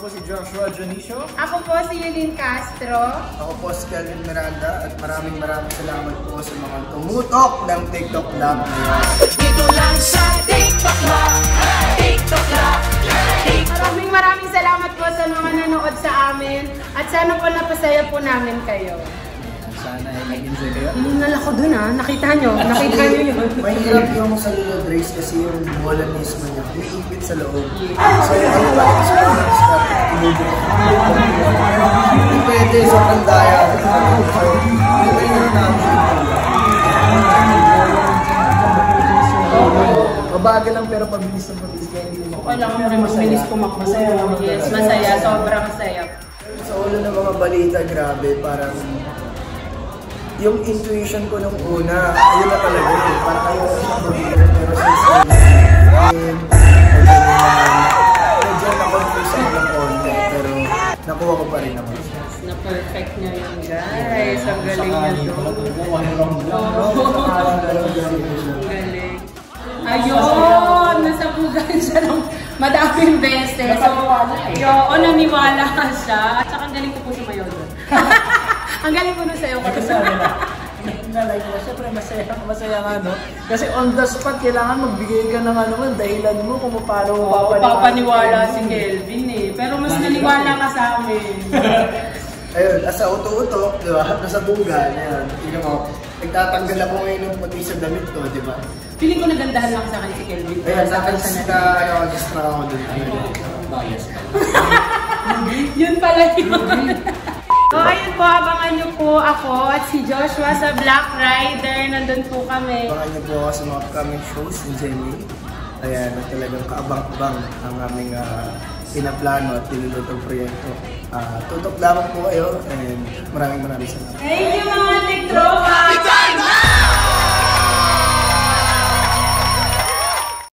po si Joshua Jonicio. Ako po si Yulin Castro. Ako po si Kelvin Miranda at maraming salamat po sa mga tumutok ng TikTok Lab. Dito lang sa TikTok Lab. TikTok Lab. Maraming salamat po sa mga nanood sa amin at sana po napasaya po namin kayo. Sana ay nag-enjoy kayo. Nalako dun nakita nyo yun. Mahirap yung sa Lilo Race kasi yung bola mismo niya, may ipit sa loob. So yung practice ko na start tinubig. Hindi pwede, sobrang daya. Ito yung namin. Mabagal lang pero pabilis ng pabilis kaya hindi mo. Okay lang rin mabilis kumakbo. Yes, masaya, sobrang masaya. Sa ulo ng mga balita, grabe, parang yung intuition ko nung una, ayun na talaga eh. Parang ayaw ko sa balita, pero since medyo na-confuse ako ng konti, pero nakuha ko pa rin naman. Na-perfect nyo yun, guys. Ang galing na galing. Ayun! Nasabugan siya ng madaming beses. So, naniwala ka siya. At saka ang galing ko po sumayaw doon. Ang galing ko na sayo ko. Nalike mo, syempre masaya nga, no? Kasi on the spot, kailangan magbigay ka ng dahilan mo kung paano papaniwala si Kelvin eh. Pero mas naniwala ka sa amin. Ayun, asa uto-uto, di ba? Nasa bugan, yan. Tingnan mo, nagtatanggal ako ngayon ng puti sa damit ko, di ba? Feeling ko nagandahan lang sa akin si Kelvin. Ayun, sa akin distra ako dun. Bias. Yun pala yun. So, ayun po, abangan nyo po ako at si Joshua sa Black Rider. Nandun po kami. Abangan nyo po ako sa mga upcoming shows ni Jenny. Ayan, talagang kaabang-abang ang aming pinaplano at tinulutong proyekto. Tutok lamang po kayo and maraming salamat. Thank you mga TikTok!